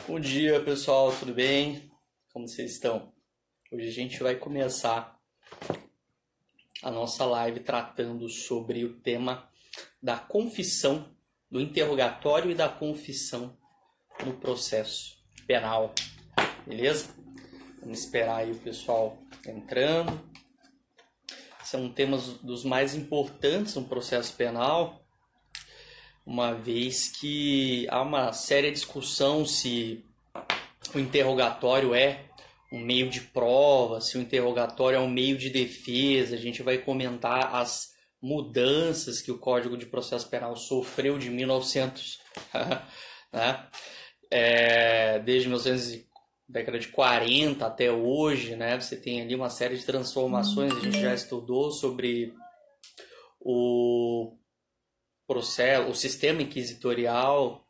Bom dia, pessoal, tudo bem? Como vocês estão? Hoje a gente vai começar a nossa live tratando sobre o tema da confissão, do interrogatório e da confissão no processo penal, beleza? Vamos esperar aí o pessoal entrando. São temas dos mais importantes no processo penal, uma vez que há uma séria discussão se o interrogatório é um meio de prova, se o interrogatório é um meio de defesa. A gente vai comentar as mudanças que o Código de Processo Penal sofreu de 1900, né? Desde 1900, década de 40 até hoje, né? Você tem ali uma série de transformações. A gente já estudou sobre o processo, o sistema inquisitorial.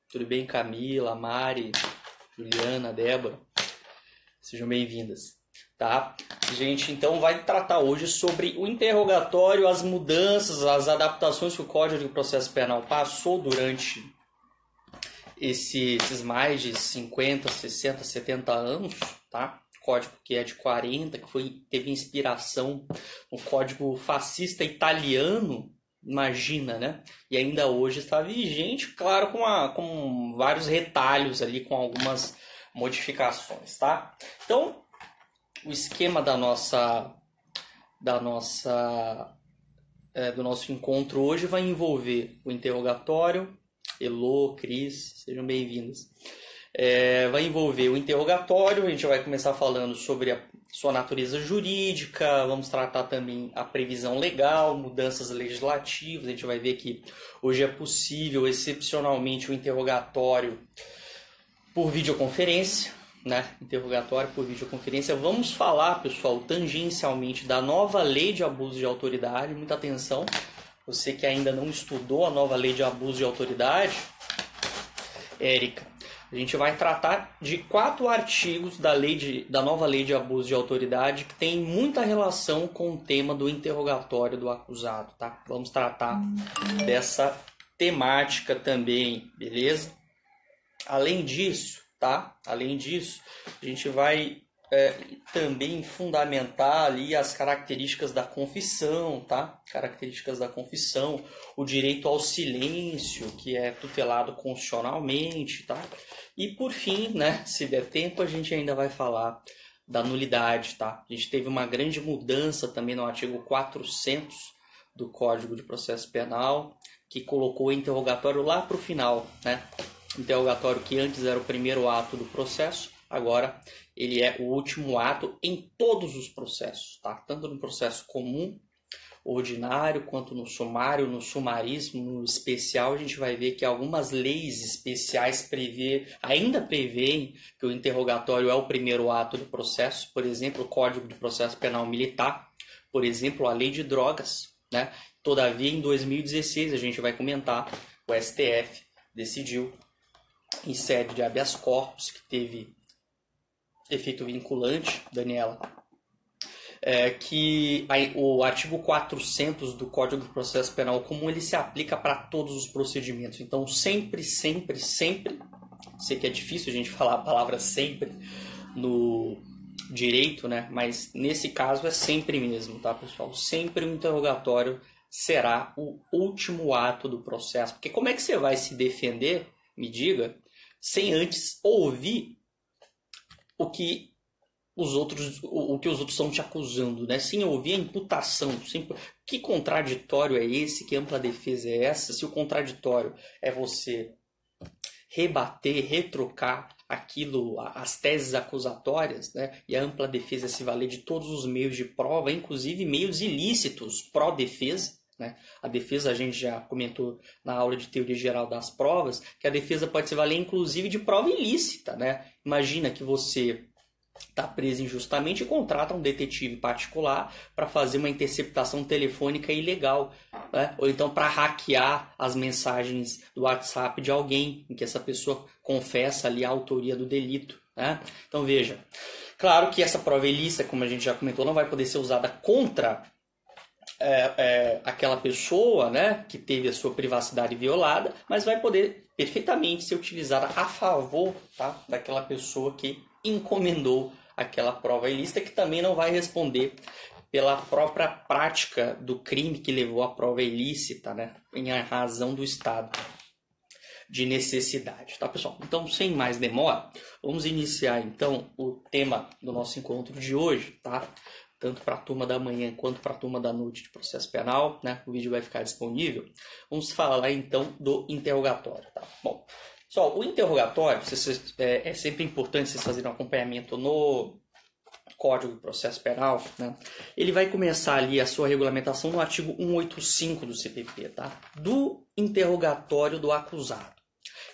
Tudo bem, Camila, Mari, Juliana, Débora? Sejam bem-vindas, tá? A gente então vai tratar hoje sobre o interrogatório, as mudanças, as adaptações que o Código de Processo Penal passou durante esses mais de 50, 60, 70 anos, tá? Código que é de 40, que teve inspiração no Código Fascista Italiano, imagina, né? E ainda hoje está vigente, claro, com vários retalhos ali, com algumas modificações, tá? Então, o esquema do nosso encontro hoje vai envolver o interrogatório. Elô, Cris, sejam bem-vindas. Vai envolver o interrogatório. A gente vai começar falando sobre a sua natureza jurídica, vamos tratar também a previsão legal, mudanças legislativas. A gente vai ver que hoje é possível, excepcionalmente, o interrogatório por videoconferência, né? Interrogatório por videoconferência. Vamos falar, pessoal, tangencialmente da nova lei de abuso de autoridade. Muita atenção, você que ainda não estudou a nova lei de abuso de autoridade, Érica, a gente vai tratar de 4 artigos da nova lei de abuso de autoridade que tem muita relação com o tema do interrogatório do acusado, tá? Vamos tratar dessa temática também, beleza? Além disso, tá? Além disso, a gente vai também fundamentar ali as características da confissão, tá? Características da confissão, o direito ao silêncio, que é tutelado constitucionalmente, tá? E por fim, né, se der tempo, a gente ainda vai falar da nulidade, tá? A gente teve uma grande mudança também no artigo 400 do Código de Processo Penal, que colocou o interrogatório lá para o final, né? Interrogatório que antes era o primeiro ato do processo, agora ele é o último ato em todos os processos, tá? Tanto no processo comum, ordinário, quanto no sumário, no sumaríssimo, no especial. A gente vai ver que algumas leis especiais ainda prevêem que o interrogatório é o primeiro ato do processo. Por exemplo, o Código de Processo Penal Militar, por exemplo, a Lei de Drogas, né? Todavia, em 2016, a gente vai comentar, o STF decidiu, em sede de habeas corpus, que teve efeito vinculante, Daniela, que o artigo 400 do Código de Processo Penal Comum, ele se aplica para todos os procedimentos. Então, sempre, sempre, sempre, sei que é difícil a gente falar a palavra sempre no direito, né? Mas nesse caso é sempre mesmo, tá, pessoal? Sempre o interrogatório será o último ato do processo. Porque como é que você vai se defender, me diga, sem antes ouvir o que os outros estão te acusando, né? Sem ouvir a imputação. Que contraditório é esse? Que ampla defesa é essa? Se o contraditório é você rebater, retrucar aquilo, as teses acusatórias, né? E a ampla defesa se valer de todos os meios de prova, inclusive meios ilícitos, pró-defesa, né? A defesa, a gente já comentou na aula de teoria geral das provas, que a defesa pode se valer inclusive de prova ilícita, né? Imagina que você está preso injustamente e contrata um detetive particular para fazer uma interceptação telefônica ilegal, né? Ou então para hackear as mensagens do WhatsApp de alguém, em que essa pessoa confessa ali a autoria do delito, né? Então veja, claro que essa prova ilícita, como a gente já comentou, não vai poder ser usada contra aquela pessoa, né, que teve a sua privacidade violada, mas vai poder perfeitamente ser utilizada a favor, tá, daquela pessoa que encomendou aquela prova ilícita, que também não vai responder pela própria prática do crime que levou à prova ilícita, né, em razão do estado de necessidade, tá, pessoal? Então, sem mais demora, vamos iniciar então o tema do nosso encontro de hoje, tá? Tanto para a turma da manhã quanto para a turma da noite de processo penal, né? O vídeo vai ficar disponível. Vamos falar então do interrogatório, tá? Bom, pessoal, o interrogatório, é sempre importante vocês fazerem um acompanhamento no Código de Processo Penal, né? Ele vai começar ali a sua regulamentação no artigo 185 do CPP, tá? Do interrogatório do acusado.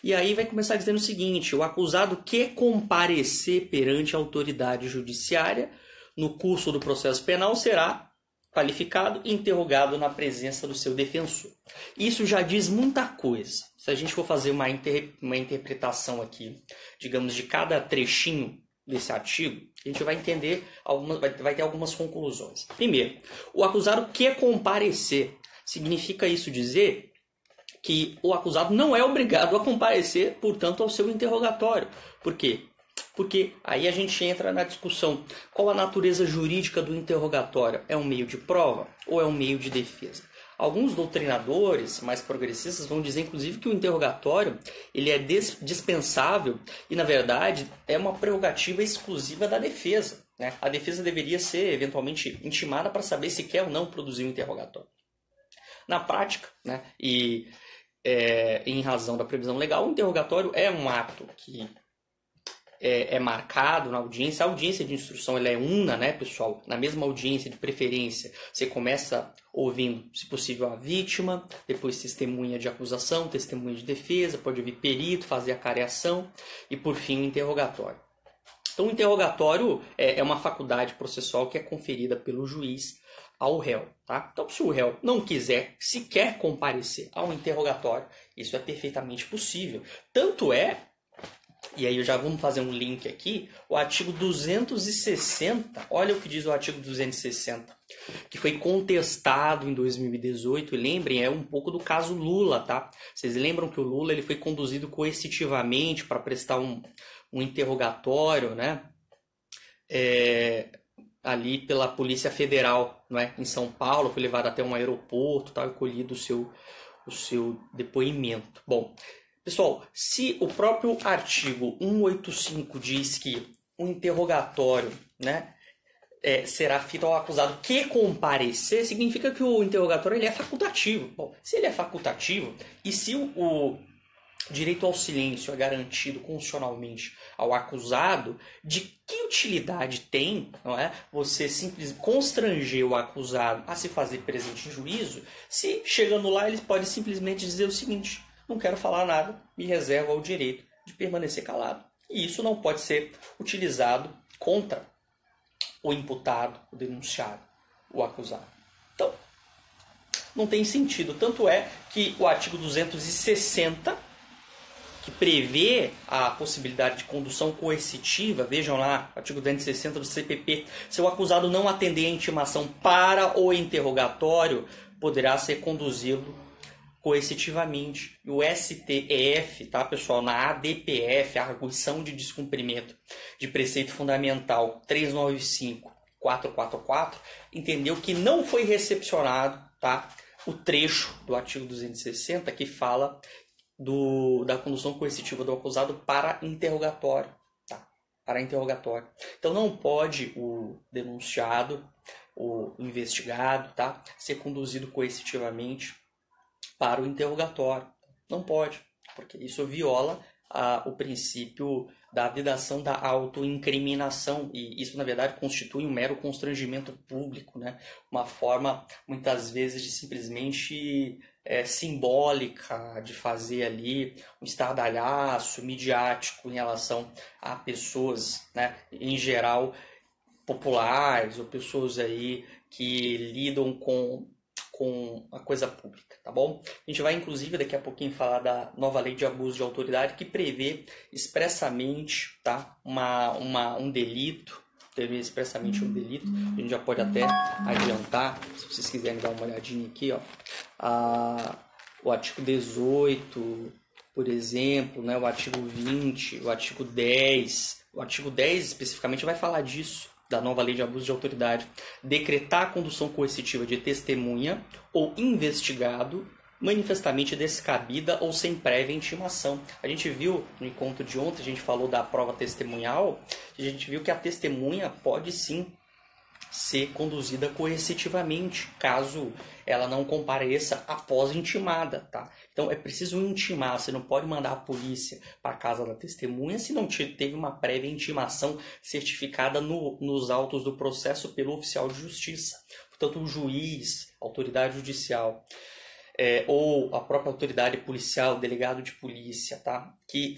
E aí vai começar dizendo o seguinte: o acusado que comparecer perante a autoridade judiciária no curso do processo penal será qualificado e interrogado na presença do seu defensor. Isso já diz muita coisa. Se a gente for fazer uma interpretação aqui, digamos, de cada trechinho desse artigo, a gente vai entender, vai ter algumas conclusões. Primeiro, o acusado que comparecer. Significa isso dizer que o acusado não é obrigado a comparecer, portanto, ao seu interrogatório. Por quê? Porque aí a gente entra na discussão: qual a natureza jurídica do interrogatório? É um meio de prova ou é um meio de defesa? Alguns doutrinadores mais progressistas vão dizer, inclusive, que o interrogatório ele é dispensável e, na verdade, é uma prerrogativa exclusiva da defesa, né? A defesa deveria ser, eventualmente, intimada para saber se quer ou não produzir um interrogatório. Na prática, né, em razão da previsão legal, o interrogatório é um ato que é marcado na audiência. A audiência de instrução ela é una, né, pessoal? Na mesma audiência, de preferência, você começa ouvindo, se possível, a vítima, depois testemunha de acusação, testemunha de defesa, pode ouvir perito, fazer a careação e, por fim, o interrogatório. Então, o interrogatório é uma faculdade processual que é conferida pelo juiz ao réu, tá? Então, se o réu não quiser sequer comparecer ao interrogatório, isso é perfeitamente possível. Tanto é, e aí já vamos fazer um link aqui, o artigo 260, olha o que diz o artigo 260, que foi contestado em 2018, e lembrem, é um pouco do caso Lula, tá? Vocês lembram que o Lula ele foi conduzido coercitivamente para prestar um interrogatório, né? Ali pela Polícia Federal, não é? Em São Paulo, foi levado até um aeroporto, tal, e colhido o seu depoimento. Bom, pessoal, se o próprio artigo 185 diz que o interrogatório, né, será feito ao acusado que comparecer, significa que o interrogatório ele é facultativo. Bom, se ele é facultativo e se o direito ao silêncio é garantido constitucionalmente ao acusado, de que utilidade tem, não é, você simplesmente constranger o acusado a se fazer presente em juízo, se chegando lá ele pode simplesmente dizer o seguinte: não quero falar nada, me reservo ao direito de permanecer calado. E isso não pode ser utilizado contra o imputado, o denunciado, o acusado. Então, não tem sentido. Tanto é que o artigo 260, que prevê a possibilidade de condução coercitiva, vejam lá, artigo 260 do CPP, se o acusado não atender a intimação para o interrogatório, poderá ser conduzido coercitivamente. E o STF, tá, pessoal, na ADPF, a Arguição de Descumprimento de Preceito Fundamental 395.444, entendeu que não foi recepcionado, tá, o trecho do artigo 260 que fala da condução coercitiva do acusado para interrogatório, tá? Para interrogatório. Então não pode o denunciado, o investigado, tá, ser conduzido coercitivamente para o interrogatório. Não pode, porque isso viola o princípio da vedação da autoincriminação, e isso na verdade constitui um mero constrangimento público, né? Uma forma muitas vezes de simplesmente simbólica de fazer ali um estardalhaço midiático em relação a pessoas, né, em geral populares ou pessoas aí que lidam com a coisa pública, tá bom? A gente vai inclusive daqui a pouquinho falar da nova lei de abuso de autoridade que prevê expressamente, tá, um delito determina expressamente um delito. A gente já pode até adiantar, se vocês quiserem dar uma olhadinha aqui, ó, o artigo 18, por exemplo, né, o artigo 20, o artigo 10. O artigo 10 especificamente vai falar disso, da nova lei de abuso de autoridade. Decretar a condução coercitiva de testemunha ou investigado manifestamente descabida ou sem prévia intimação. A gente viu no encontro de ontem, a gente falou da prova testemunhal, a gente viu que a testemunha pode sim ser conduzida coercitivamente, caso ela não compareça após intimada, tá? Então é preciso intimar, você não pode mandar a polícia para a casa da testemunha se não teve uma prévia intimação certificada nos autos do processo pelo oficial de justiça. Portanto, o juiz, a autoridade judicial, ou a própria autoridade policial, o delegado de polícia, tá? Que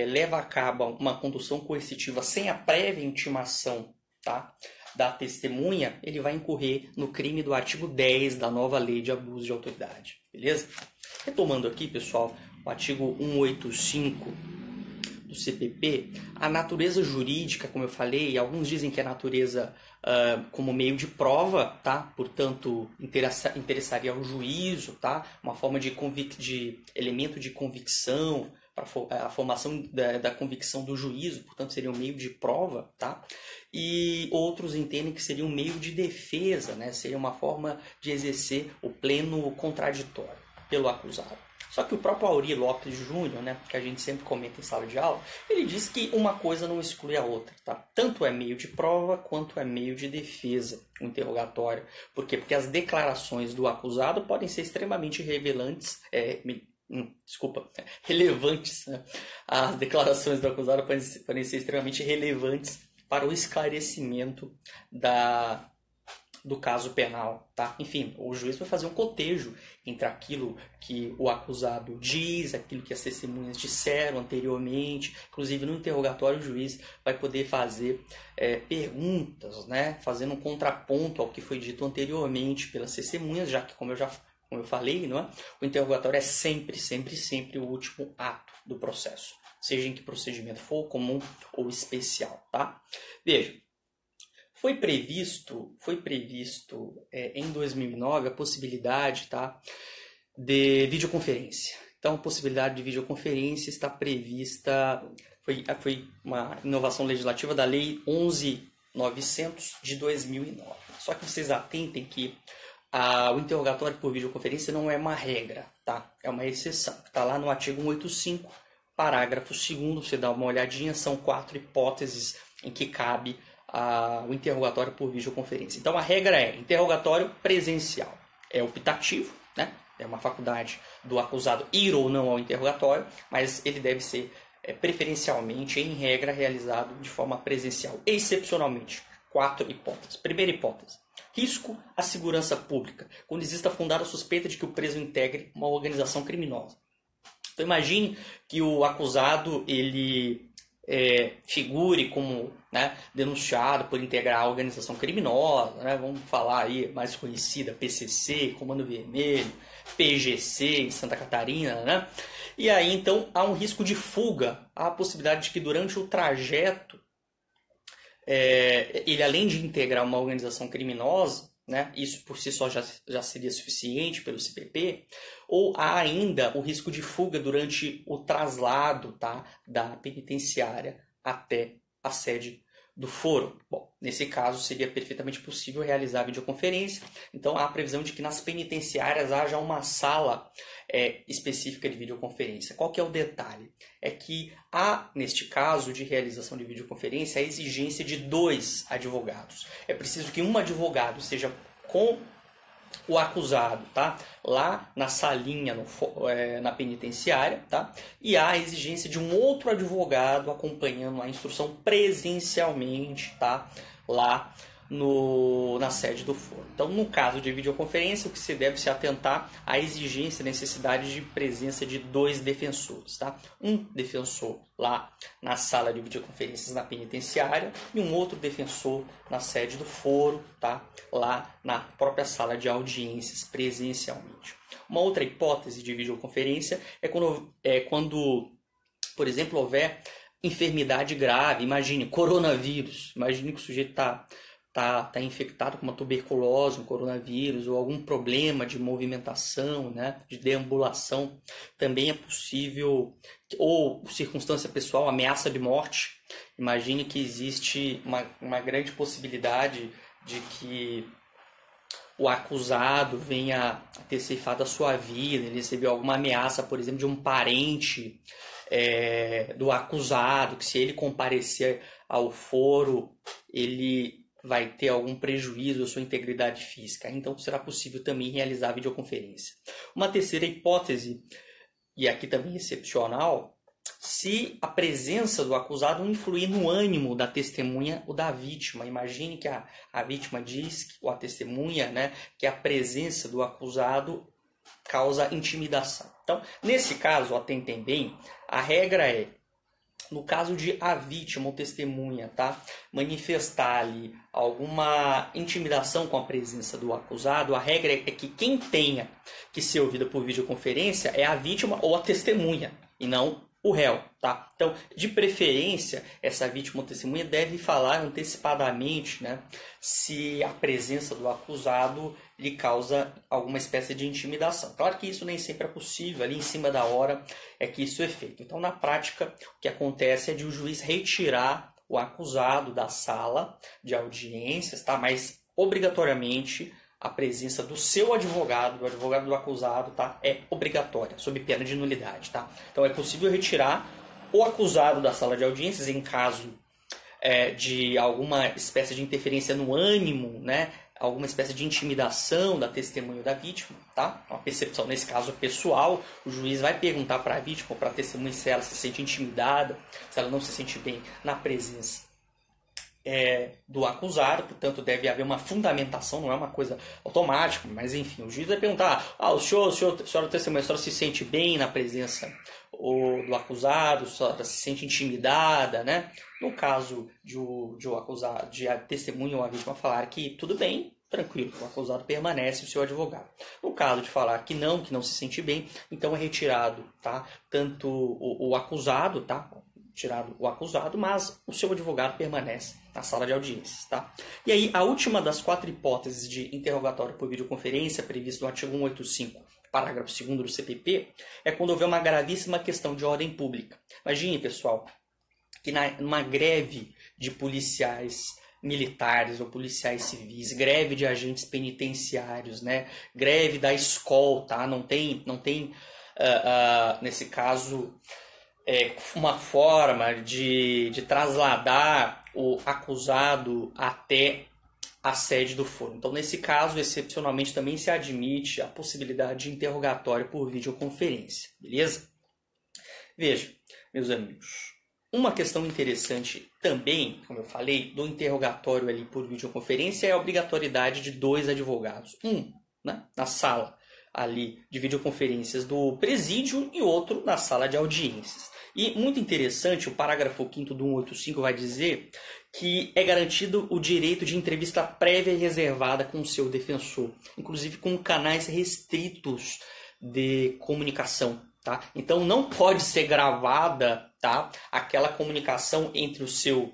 leva a cabo uma condução coercitiva sem a prévia intimação, tá? Da testemunha, ele vai incorrer no crime do artigo 10 da nova lei de abuso de autoridade, beleza? Retomando aqui, pessoal, o artigo 185 do CPP, a natureza jurídica, como eu falei, alguns dizem que é natureza como meio de prova, tá? Portanto, interessaria ao juízo, tá? Uma forma de elemento de convicção, para a formação da convicção do juízo, portanto, seria um meio de prova, tá? E outros entendem que seria um meio de defesa, né? Seria uma forma de exercer o pleno contraditório pelo acusado. Só que o próprio Aury Lopes Júnior, né, que a gente sempre comenta em sala de aula, ele diz que uma coisa não exclui a outra, tá? Tanto é meio de prova quanto é meio de defesa, o interrogatório. Por quê? Porque as declarações do acusado podem ser extremamente relevantes, né? As declarações do acusado podem ser extremamente relevantes para o esclarecimento do caso penal, tá? Enfim, o juiz vai fazer um cotejo entre aquilo que o acusado diz, aquilo que as testemunhas disseram anteriormente. Inclusive, no interrogatório, o juiz vai poder fazer perguntas, né? Fazendo um contraponto ao que foi dito anteriormente pelas testemunhas, já que, como eu falei, não é? O interrogatório é sempre o último ato do processo, seja em que procedimento for, comum ou especial, tá? Veja, foi previsto em 2009 a possibilidade, tá, de videoconferência. Então, a possibilidade de videoconferência está prevista, foi uma inovação legislativa da Lei 11.900 de 2009. Só que vocês atentem que o interrogatório por videoconferência não é uma regra, tá? É uma exceção. Está lá no artigo 185, parágrafo 2º, você dá uma olhadinha, são 4 hipóteses em que cabe o interrogatório por videoconferência. Então a regra é interrogatório presencial. É optativo, né? É uma faculdade do acusado ir ou não ao interrogatório, mas ele deve ser preferencialmente, em regra, realizado de forma presencial. Excepcionalmente, 4 hipóteses. Primeira hipótese: risco à segurança pública, quando exista fundada suspeita de que o preso integre uma organização criminosa. Então imagine que o acusado ele figure como, né, denunciado por integrar a organização criminosa, né, vamos falar aí mais conhecida, PCC, Comando Vermelho, PGC em Santa Catarina, né? E aí então há um risco de fuga, há a possibilidade de que durante o trajeto ele, além de integrar uma organização criminosa, né, isso por si só já seria suficiente pelo CPP, ou há ainda o risco de fuga durante o traslado, tá, da penitenciária até a sede do foro. Bom, nesse caso seria perfeitamente possível realizar a videoconferência, então há a previsão de que nas penitenciárias haja uma sala específica de videoconferência. Qual que é o detalhe? É que há, neste caso de realização de videoconferência, a exigência de 2 advogados. É preciso que um advogado seja com o acusado, tá, lá na salinha, na penitenciária, tá, e há a exigência de um outro advogado acompanhando a instrução presencialmente, tá, lá na sede do foro. Então, no caso de videoconferência, o que se deve se atentar à exigência, necessidade de presença de 2 defensores, tá? Um defensor lá na sala de videoconferências na penitenciária e um outro defensor na sede do foro, tá? Lá na própria sala de audiências presencialmente. Uma outra hipótese de videoconferência é quando por exemplo, houver enfermidade grave, imagine coronavírus, imagine que o sujeito tá infectado com uma tuberculose, um coronavírus, ou algum problema de movimentação, né, de deambulação, também é possível, ou circunstância pessoal, ameaça de morte. Imagine que existe uma grande possibilidade de que o acusado venha a ter ceifado a sua vida, ele recebeu alguma ameaça, por exemplo, de um parente do acusado, que se ele comparecer ao foro, ele vai ter algum prejuízo à sua integridade física. Então será possível também realizar a videoconferência. Uma terceira hipótese, e aqui também excepcional, se a presença do acusado influir no ânimo da testemunha ou da vítima. Imagine que a vítima diz, ou a testemunha, né, que a presença do acusado causa intimidação. Então, nesse caso, atentem bem, a regra é, no caso de a vítima ou testemunha, tá, manifestar ali alguma intimidação com a presença do acusado, a regra é que quem tenha que ser ouvida por videoconferência é a vítima ou a testemunha, e não o réu, tá? Então, de preferência, essa vítima ou testemunha deve falar antecipadamente, né, se a presença do acusado lhe causa alguma espécie de intimidação. Claro que isso nem sempre é possível, ali em cima da hora é que isso é feito. Então, na prática, o que acontece é de o juiz retirar o acusado da sala de audiências, tá? Mas, obrigatoriamente, a presença do seu advogado, do advogado do acusado, tá? É obrigatória, sob pena de nulidade, tá? Então é possível retirar o acusado da sala de audiências em caso de alguma espécie de interferência no ânimo, né? Alguma espécie de intimidação da testemunha ou da vítima, tá? Uma percepção, nesse caso, pessoal. O juiz vai perguntar para a vítima ou para a testemunha se ela se sente intimidada, se ela não se sente bem na presença do acusado, portanto deve haver uma fundamentação, não é uma coisa automática, mas enfim, o juiz vai perguntar, a senhora testemunha, a senhora se sente bem na presença do acusado, a senhora se sente intimidada, né? No caso de o acusado, de a testemunha ou a vítima falar que tudo bem, tranquilo, o acusado permanece o seu advogado. No caso de falar que não se sente bem, então é retirado, tá? Tanto o acusado, tá? Tirado o acusado, mas o seu advogado permanece na sala de audiências, tá? E aí, a última das 4 hipóteses de interrogatório por videoconferência, previsto no artigo 185, parágrafo 2º do CPP, é quando houver uma gravíssima questão de ordem pública. Imagine, pessoal, que numa greve de policiais militares ou policiais civis, greve de agentes penitenciários, né? Greve da escolta, tá? Não tem nesse caso, uma forma de trasladar o acusado até a sede do foro. Então, nesse caso, excepcionalmente, também se admite a possibilidade de interrogatório por videoconferência, beleza? Veja, meus amigos, uma questão interessante também, como eu falei, do interrogatório ali por videoconferência é a obrigatoriedade de 2 advogados. Né, na sala ali de videoconferências do presídio e outro na sala de audiências. E muito interessante, o parágrafo 5º do 185 vai dizer que é garantido o direito de entrevista prévia e reservada com o seu defensor, inclusive com canais restritos de comunicação. Tá? Então não pode ser gravada, tá, aquela comunicação entre o seu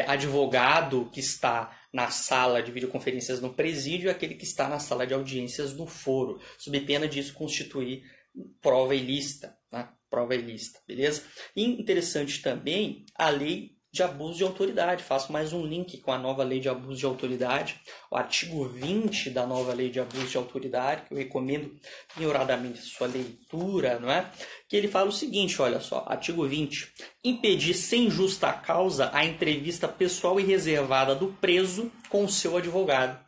advogado que está na sala de videoconferências no presídio e aquele que está na sala de audiências no foro, sob pena disso constituir prova ilícita, né? Prova ilícita, beleza? E interessante também a lei de abuso de autoridade. Faço mais um link com a nova lei de abuso de autoridade, o artigo 20 da nova lei de abuso de autoridade, que eu recomendo penhoradamente a sua leitura, não é? Que ele fala o seguinte, olha só, artigo 20, impedir sem justa causa a entrevista pessoal e reservada do preso com o seu advogado,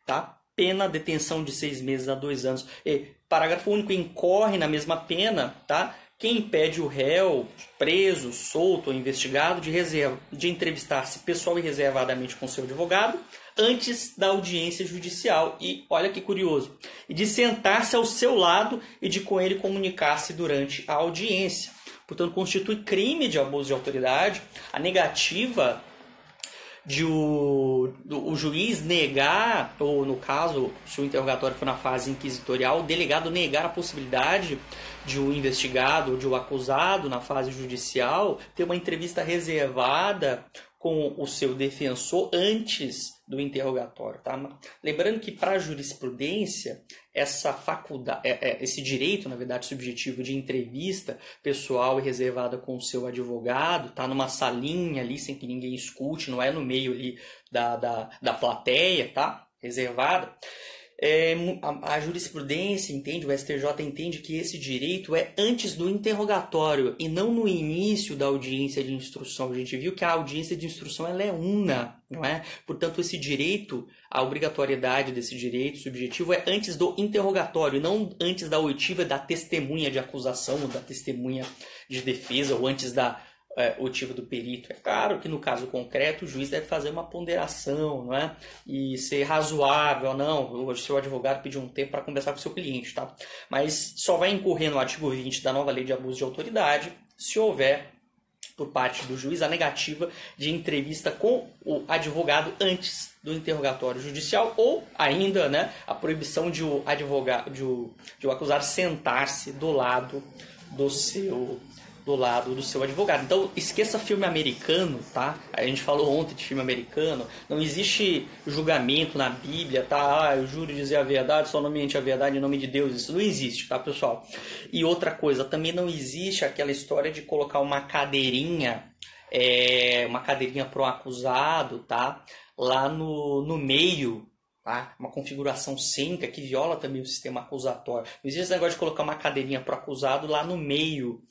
tá? Pena, detenção de 6 meses a 2 anos. E, parágrafo único, incorre na mesma pena, tá? Quem impede o réu, preso, solto ou investigado de entrevistar-se pessoal e reservadamente com seu advogado antes da audiência judicial. E olha que curioso, e de sentar-se ao seu lado e de com ele comunicar-se durante a audiência. Portanto, constitui crime de abuso de autoridade a negativa de o juiz negar, ou no caso, se o interrogatório for na fase inquisitorial, o delegado negar a possibilidade de o investigado, de o acusado na fase judicial, ter uma entrevista reservada com o seu defensor antes do interrogatório, tá? Lembrando que para a jurisprudência, essa faculdade, esse direito, na verdade, subjetivo de entrevista pessoal e reservada com o seu advogado, tá numa salinha ali sem que ninguém escute, não é no meio ali da plateia, tá? Reservada. A jurisprudência entende, o STJ entende que esse direito é antes do interrogatório e não no início da audiência de instrução. A gente viu que a audiência de instrução ela é una, não é? Portanto, esse direito, a obrigatoriedade desse direito subjetivo é antes do interrogatório, não antes da oitiva da testemunha de acusação ou da testemunha de defesa ou antes da oitiva do perito. É claro que no caso concreto o juiz deve fazer uma ponderação, não é? E ser razoável, não, o seu advogado pediu um tempo para conversar com o seu cliente, tá? Mas só vai incorrer no artigo 20 da nova lei de abuso de autoridade se houver por parte do juiz a negativa de entrevista com o advogado antes do interrogatório judicial ou ainda, né, a proibição de o acusado sentar-se do lado do seu advogado. Então, esqueça filme americano, tá? A gente falou ontem de filme americano. Não existe julgamento na Bíblia, tá? Eu juro dizer a verdade, só não mente a verdade em nome de Deus. Isso não existe, tá, pessoal? E outra coisa, também não existe aquela história de colocar uma cadeirinha pro acusado, tá? Lá no meio, tá? Uma configuração cênica que viola também o sistema acusatório. Não existe esse negócio de colocar uma cadeirinha para o acusado lá no meio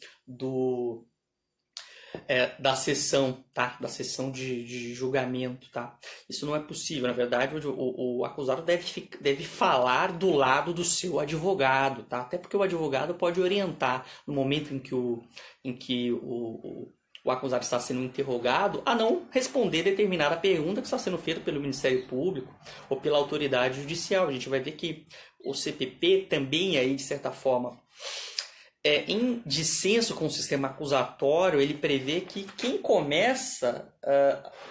da sessão, tá? Da sessão de julgamento, tá? Isso não é possível. Na verdade, o acusado deve falar do lado do seu advogado, tá? Até porque o advogado pode orientar no momento em que o acusado está sendo interrogado a não responder determinada pergunta que está sendo feita pelo Ministério Público ou pela autoridade judicial. A gente vai ver que o CPP também, aí, de certa forma, em dissenso com o sistema acusatório, ele prevê que quem começa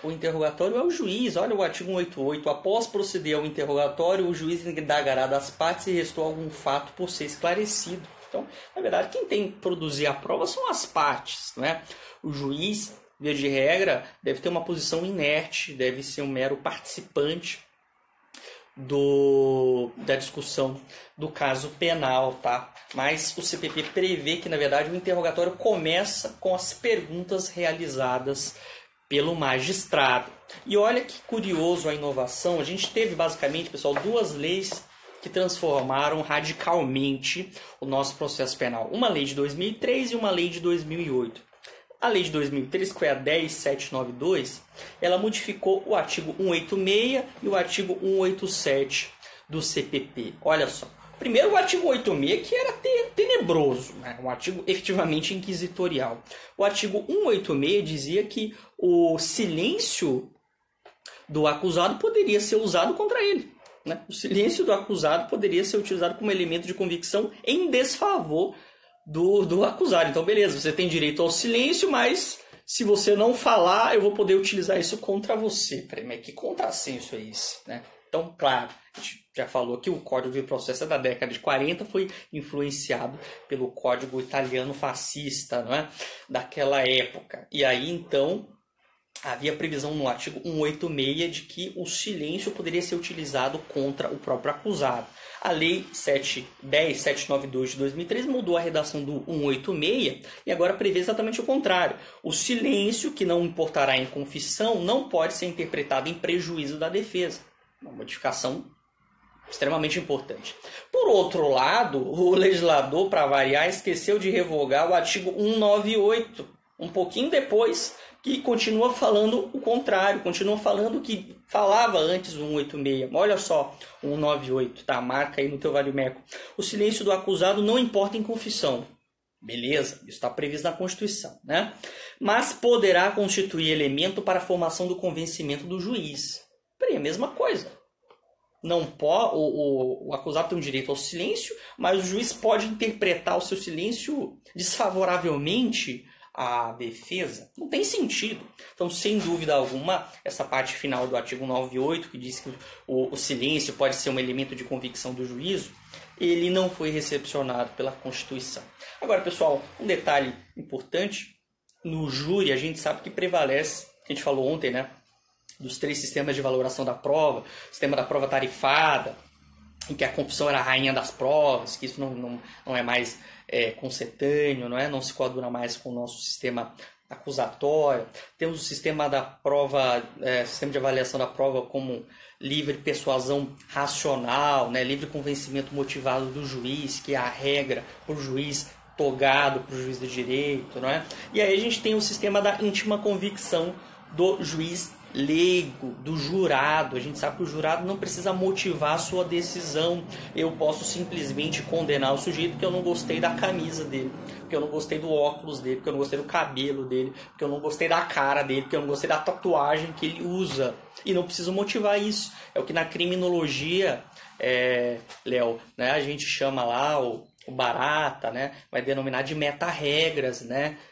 o interrogatório é o juiz. Olha o artigo 188. Após proceder ao interrogatório, o juiz indagará das partes se restou algum fato por ser esclarecido. Então, na verdade, quem tem que produzir a prova são as partes, não é? O juiz, via de regra, deve ter uma posição inerte, deve ser um mero participante da discussão do caso penal, tá? Mas o CPP prevê que, na verdade, o interrogatório começa com as perguntas realizadas pelo magistrado. E olha que curioso a inovação. A gente teve, basicamente, pessoal, duas leis que transformaram radicalmente o nosso processo penal. Uma lei de 2003 e uma lei de 2008. A lei de 2003, que foi a 10792, ela modificou o artigo 186 e o artigo 187 do CPP. Olha só. Primeiro, o artigo 186, que era tenebroso, né? Um artigo efetivamente inquisitorial. O artigo 186 dizia que o silêncio do acusado poderia ser usado contra ele, né? O silêncio do acusado poderia ser utilizado como elemento de convicção em desfavor do acusado. Então, beleza, você tem direito ao silêncio, mas se você não falar, eu vou poder utilizar isso contra você. Peraí, mas que contrassenso é esse, né? Então, claro, a gente já falou que o Código de Processo da década de 40 foi influenciado pelo Código Italiano fascista, não é? Daquela época. E aí, então, havia previsão no artigo 186 de que o silêncio poderia ser utilizado contra o próprio acusado. A Lei 10792 de 2003 mudou a redação do 186 e agora prevê exatamente o contrário. O silêncio, que não importará em confissão, não pode ser interpretado em prejuízo da defesa. Uma modificação extremamente importante. Por outro lado, o legislador, para variar, esqueceu de revogar o artigo 198, um pouquinho depois, que continua falando o contrário, continua falando o que falava antes do 186. Olha só, 198, tá? Marca aí no teu vale-meco. O silêncio do acusado não importa em confissão. Beleza, isso está previsto na Constituição, né? Mas poderá constituir elemento para a formação do convencimento do juiz. Peraí, a mesma coisa. Não pode, o acusado tem um direito ao silêncio, mas o juiz pode interpretar o seu silêncio desfavoravelmente à defesa, não tem sentido. Então, sem dúvida alguma, essa parte final do artigo 98, que diz que o silêncio pode ser um elemento de convicção do juízo, ele não foi recepcionado pela Constituição. Agora, pessoal, um detalhe importante, no júri a gente sabe que prevalece, que a gente falou ontem, né, dos 3 sistemas de valoração da prova, sistema da prova tarifada, em que a confissão era a rainha das provas, que isso não é mais concetâneo, não se coaduna mais com o nosso sistema acusatório. Temos o sistema da prova, sistema de avaliação da prova como livre persuasão racional, livre convencimento motivado do juiz, que é a regra para o juiz togado, para o juiz do direito. E aí a gente tem o sistema da íntima convicção do juiz leigo, do jurado. A gente sabe que o jurado não precisa motivar a sua decisão. Eu posso simplesmente condenar o sujeito porque eu não gostei da camisa dele, porque eu não gostei do óculos dele, porque eu não gostei do cabelo dele, porque eu não gostei da cara dele, porque eu não gostei da tatuagem que ele usa. E não preciso motivar isso. É o que na criminologia, Léo, a gente chama lá o Barata, vai denominar de meta-regras,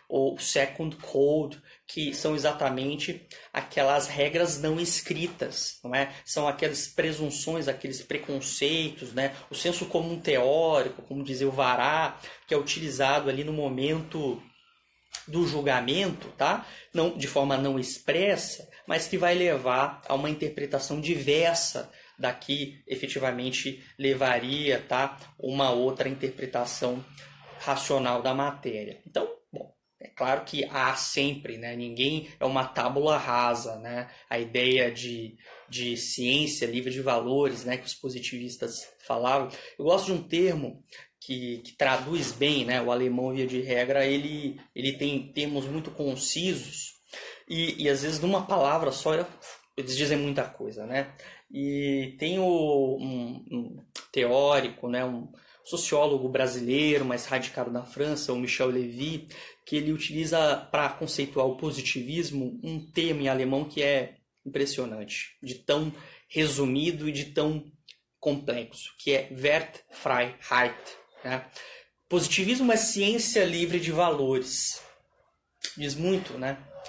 ou second code, que são exatamente aquelas regras não escritas, São aquelas presunções, aqueles preconceitos, o senso comum teórico, como dizia o Vará, que é utilizado ali no momento do julgamento, tá? Não, de forma não expressa, mas que vai levar a uma interpretação diversa daqui efetivamente levaria, tá, uma outra interpretação racional da matéria. Então, bom, é claro que há sempre, ninguém é uma tábula rasa, a ideia de ciência livre de valores, que os positivistas falavam. Eu gosto de um termo que traduz bem, o alemão, via de regra, ele tem termos muito concisos e às vezes numa palavra só eles dizem muita coisa, E tem um teórico, um sociólogo brasileiro, mas radicado na França, o Michel Lévy, que ele utiliza para conceituar o positivismo um termo em alemão que é impressionante, de tão resumido e de tão complexo, que é Wertfreiheit. Positivismo é ciência livre de valores. Diz muito,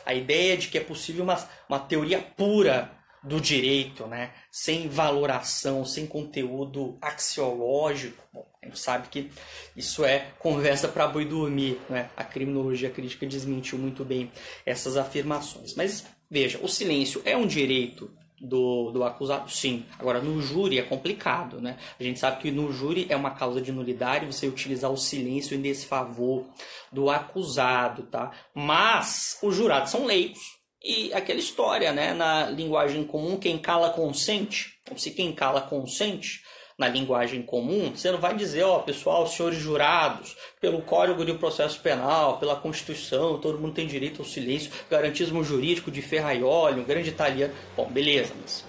A ideia de que é possível uma teoria pura do direito, sem valoração, sem conteúdo axiológico. Bom, a gente sabe que isso é conversa para boi dormir, A criminologia crítica desmentiu muito bem essas afirmações. Mas veja, o silêncio é um direito do acusado? Sim. Agora, no júri é complicado, A gente sabe que no júri é uma causa de nulidade você utilizar o silêncio em desfavor do acusado, tá? Mas os jurados são leigos. E aquela história, na linguagem comum, quem cala consente. Então, se quem cala consente, na linguagem comum, você não vai dizer, pessoal, senhores jurados, pelo Código de Processo Penal, pela Constituição, todo mundo tem direito ao silêncio, garantismo jurídico de Ferraioli, um grande italiano. Bom, beleza, mas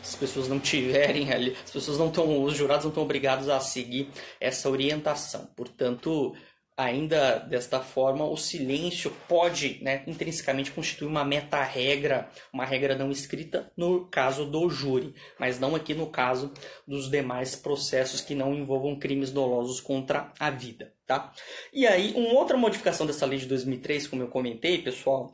se as pessoas não tiverem ali, os jurados não estão obrigados a seguir essa orientação. Portanto, ainda desta forma, o silêncio pode, intrinsecamente constituir uma meta-regra, uma regra não escrita no caso do júri, mas não aqui no caso dos demais processos que não envolvam crimes dolosos contra a vida, tá? E aí, uma outra modificação dessa lei de 2003, como eu comentei, pessoal,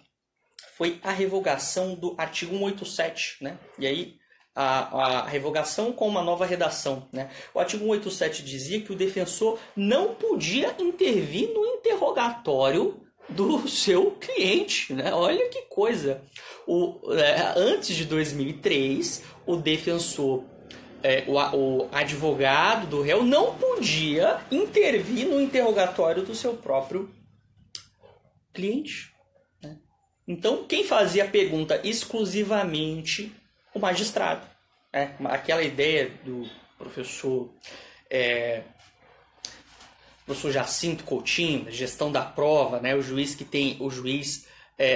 foi a revogação do artigo 187, E aí, a revogação com uma nova redação, O artigo 187 dizia que o defensor não podia intervir no interrogatório do seu cliente, Olha que coisa. Antes de 2003, o defensor, o advogado do réu não podia intervir no interrogatório do seu próprio cliente. Então, quem fazia a pergunta exclusivamente o magistrado. Aquela ideia do professor Jacinto Coutinho, gestão da prova, o juiz que tem,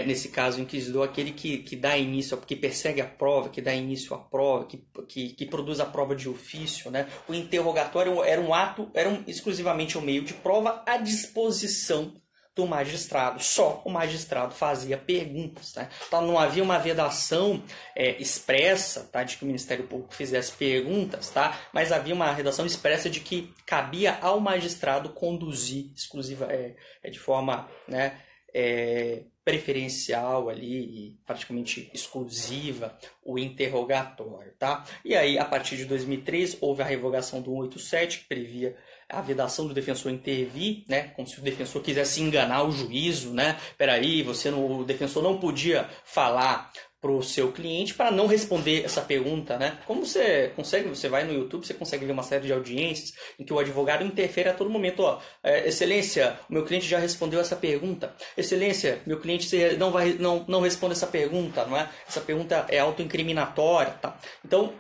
nesse caso, o inquisidor, aquele que dá início, que persegue a prova, que dá início à prova, que produz a prova de ofício. O interrogatório era exclusivamente um meio de prova à disposição do magistrado. Só o magistrado fazia perguntas. Então não havia uma vedação expressa, de que o Ministério Público fizesse perguntas, mas havia uma redação expressa de que cabia ao magistrado conduzir de forma preferencial ali, e praticamente exclusiva, o interrogatório, tá? E aí, a partir de 2003, houve a revogação do 187, que previa a vedação do defensor intervir, né? Como se o defensor quisesse enganar o juízo, né? Peraí, o defensor não podia falar para o seu cliente para não responder essa pergunta, né? Como você vai no YouTube, você consegue ver uma série de audiências em que o advogado interfere a todo momento. Ó, excelência, o meu cliente já respondeu essa pergunta. Excelência, meu cliente não responde essa pergunta, não é? Essa pergunta é autoincriminatória, tá? Então,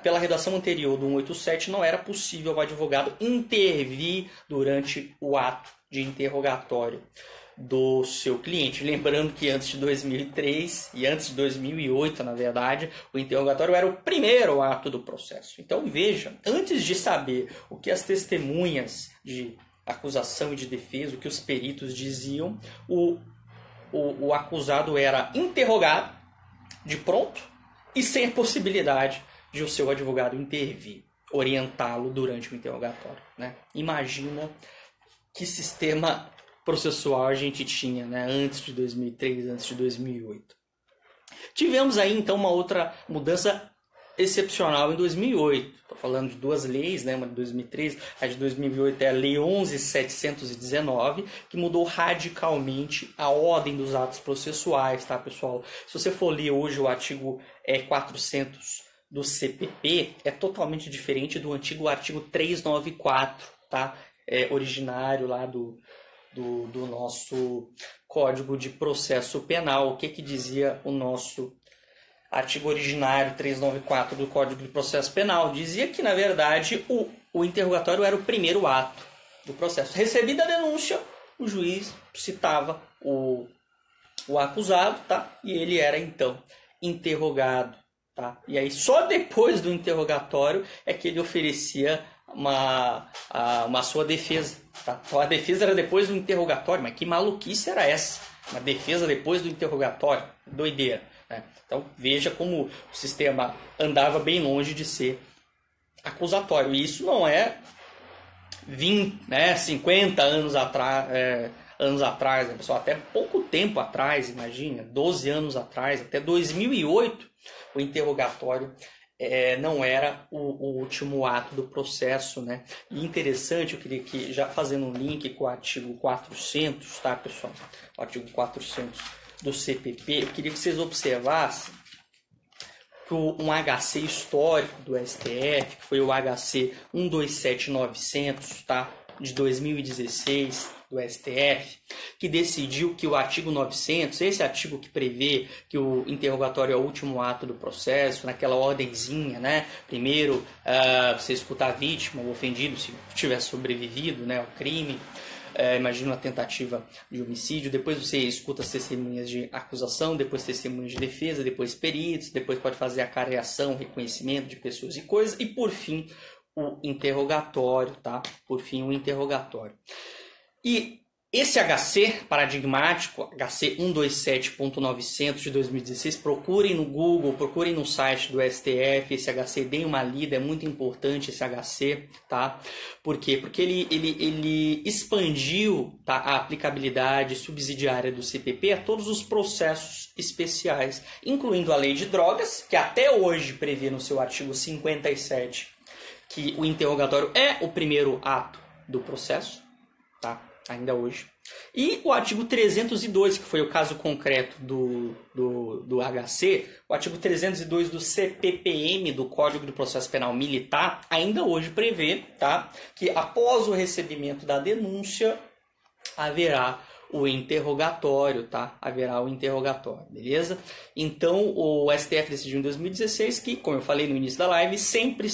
pela redação anterior do 187, não era possível ao advogado intervir durante o ato de interrogatório do seu cliente. Lembrando que antes de 2003 e antes de 2008, na verdade, o interrogatório era o primeiro ato do processo. Então, veja, antes de saber o que as testemunhas de acusação e de defesa, o que os peritos diziam, o acusado era interrogado de pronto e sem a possibilidade de o seu advogado intervir, orientá-lo durante o interrogatório, né? Imagina que sistema processual a gente tinha, né? Antes de 2003, antes de 2008. Tivemos aí então uma outra mudança excepcional em 2008. Estou falando de duas leis, né? Uma de 2003, a de 2008 é a Lei 11.719, que mudou radicalmente a ordem dos atos processuais, tá, pessoal? Se você for ler hoje o artigo 400 do CPP, é totalmente diferente do antigo artigo 394, tá? Originário lá do nosso Código de Processo Penal. O que dizia o nosso artigo originário 394 do Código de Processo Penal? Dizia que, na verdade, o interrogatório era o primeiro ato do processo. Recebida a denúncia, o juiz citava o acusado, tá? E ele era, então, interrogado, tá? E aí, só depois do interrogatório é que ele oferecia uma sua defesa, tá? Então a defesa era depois do interrogatório, mas que maluquice era essa? Uma defesa depois do interrogatório? Doideira, né? Então veja como o sistema andava bem longe de ser acusatório. E isso não é 20, né, 50 anos atrás, né, pessoal? Até pouco tempo atrás, imagina, 12 anos atrás, até 2008, o interrogatório não era o último ato do processo, né? E interessante, eu queria que, já fazendo um link com o artigo 400, tá, pessoal? O artigo 400 do CPP, eu queria que vocês observassem que um HC histórico do STF, que foi o HC 127900, tá? De 2016, do STF, que decidiu que o artigo 900, esse artigo que prevê que o interrogatório é o último ato do processo, naquela ordenzinha, né? Primeiro, você escutar a vítima, o ofendido, se tiver sobrevivido, né, ao crime. Imagina uma tentativa de homicídio, depois você escuta as testemunhas de acusação, depois testemunhas de defesa, depois peritos, depois pode fazer a careação, reconhecimento de pessoas e coisas, e por fim o interrogatório, tá? Por fim o interrogatório. E esse HC paradigmático, HC 127.900 de 2016, procurem no Google, procurem no site do STF, esse HC, deem uma lida, é muito importante esse HC, tá? Por quê? Porque ele expandiu, tá, a aplicabilidade subsidiária do CPP a todos os processos especiais, incluindo a lei de drogas, que até hoje prevê no seu artigo 57 que o interrogatório é o primeiro ato do processo, tá? Ainda hoje. E o artigo 302, que foi o caso concreto do HC, o artigo 302 do CPPM, do Código do Processo Penal Militar, ainda hoje prevê, tá, que após o recebimento da denúncia, haverá o interrogatório, tá? Haverá o interrogatório, beleza? Então, o STF decidiu em 2016 que, como eu falei no início da live, sempre,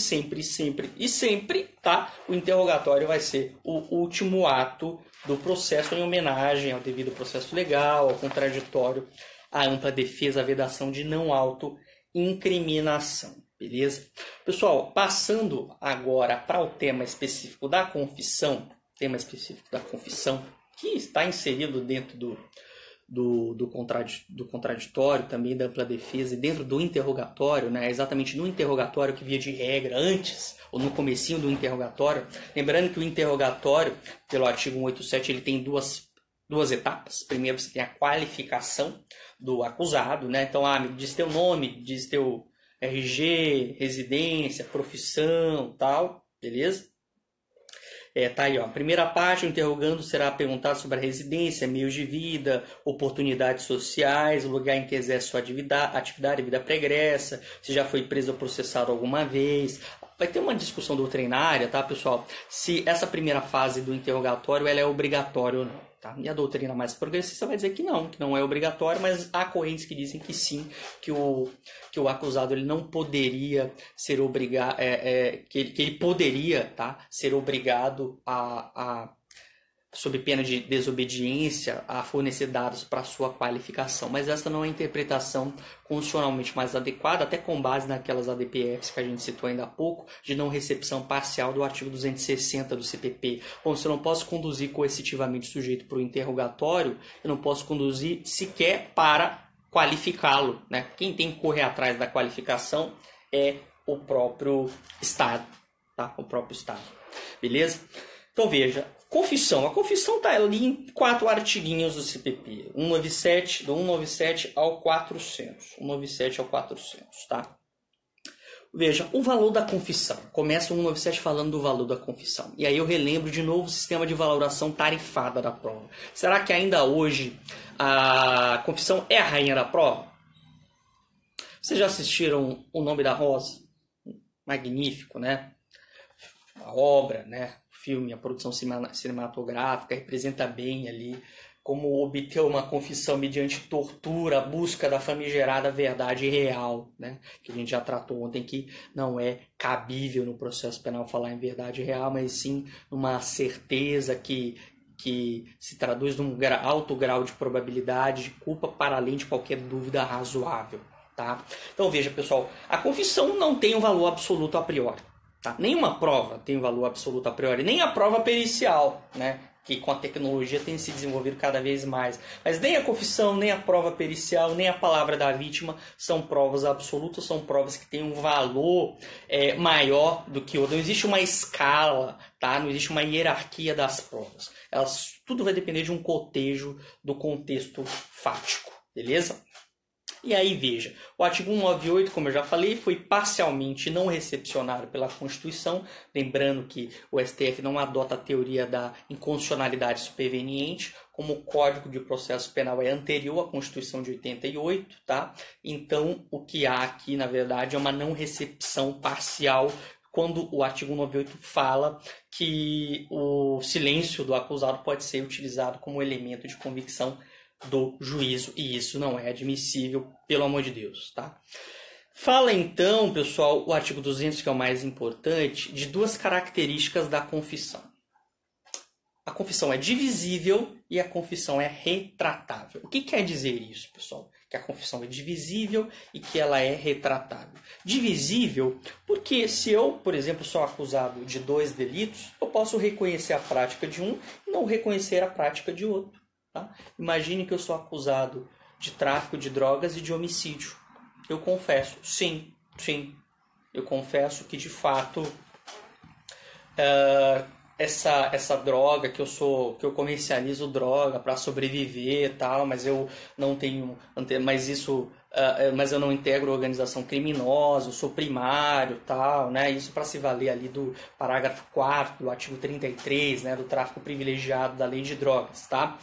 tá? O interrogatório vai ser o último ato do processo em homenagem ao devido processo legal, ao contraditório, à ampla defesa, à vedação de não auto-incriminação, beleza? Pessoal, passando agora para o tema específico da confissão, que está inserido dentro do contraditório, também da ampla defesa, e dentro do interrogatório, né? Exatamente no interrogatório que, via de regra, antes ou no comecinho do interrogatório. Lembrando que o interrogatório, pelo artigo 187, ele tem duas duas etapas. Primeiro você tem a qualificação do acusado, né? Então, me diz teu nome, diz teu RG, residência, profissão, tal, beleza? Tá aí, ó. Primeira parte, o interrogando será perguntado sobre a residência, meios de vida, oportunidades sociais, o lugar em que exerce sua atividade, vida pregressa, se já foi preso ou processado alguma vez. Vai ter uma discussão doutrinária, tá, pessoal? Se essa primeira fase do interrogatório ela é obrigatória ou não. Tá? E a doutrina mais progressista vai dizer que não é obrigatório, mas há correntes que dizem que sim, que o acusado ele não poderia ser obrigado, que ele poderia, tá, ser obrigado sob pena de desobediência, a fornecer dados para sua qualificação. Mas essa não é a interpretação constitucionalmente mais adequada, até com base naquelas ADPFs que a gente citou ainda há pouco, de não recepção parcial do artigo 260 do CPP. Bom, se eu não posso conduzir coercitivamente o sujeito para o interrogatório, eu não posso conduzir sequer para qualificá-lo, né? Quem tem que correr atrás da qualificação é o próprio Estado, tá? O próprio Estado. Beleza? Então veja, confissão. A confissão está ali em 4 artiguinhos do CPP. 197, do 197 ao 400. 197 ao 400, tá? Veja, o valor da confissão. Começa o 197 falando do valor da confissão. E aí eu relembro de novo o sistema de valoração tarifada da prova. Será que ainda hoje a confissão é a rainha da prova? Vocês já assistiram O Nome da Rosa? Magnífico, né? A obra, né? Filme, a produção cinematográfica representa bem ali como obter uma confissão mediante tortura, a busca da famigerada verdade real, né? Que a gente já tratou ontem, que não é cabível no processo penal falar em verdade real, mas sim numa certeza que se traduz num alto grau de probabilidade de culpa para além de qualquer dúvida razoável, tá? Então veja, pessoal, a confissão não tem um valor absoluto a priori. Tá? Nenhuma prova tem um valor absoluto a priori, nem a prova pericial, né? Que com a tecnologia tem se desenvolvido cada vez mais. Mas nem a confissão, nem a prova pericial, nem a palavra da vítima são provas absolutas, são provas que têm um valor maior do que outro. Não existe uma escala, tá? Não existe uma hierarquia das provas. Tudo vai depender de um cotejo do contexto fático, beleza? E aí, veja, o artigo 198, como eu já falei, foi parcialmente não recepcionado pela Constituição, lembrando que o STF não adota a teoria da inconstitucionalidade superveniente, como o Código de Processo Penal é anterior à Constituição de 88, tá? Então, o que há aqui, na verdade, é uma não recepção parcial, quando o artigo 198 fala que o silêncio do acusado pode ser utilizado como elemento de convicção do juízo, e isso não é admissível, pelo amor de Deus, tá? Fala então, pessoal, o artigo 200, que é o mais importante, de 2 características da confissão. A confissão é divisível e a confissão é retratável. O que quer dizer isso, pessoal? Que a confissão é divisível e que ela é retratável. Divisível porque se eu, por exemplo, sou acusado de 2 delitos, eu posso reconhecer a prática de um e não reconhecer a prática de outro. Tá? Imagine que eu sou acusado de tráfico de drogas e de homicídio. Eu confesso, sim. Eu confesso que de fato essa droga que eu comercializo droga para sobreviver, tal, mas eu não tenho, mas eu não integro organização criminosa, eu sou primário, tal, né? Isso para se valer ali do parágrafo 4º do artigo 33, né, do tráfico privilegiado da Lei de Drogas, tá?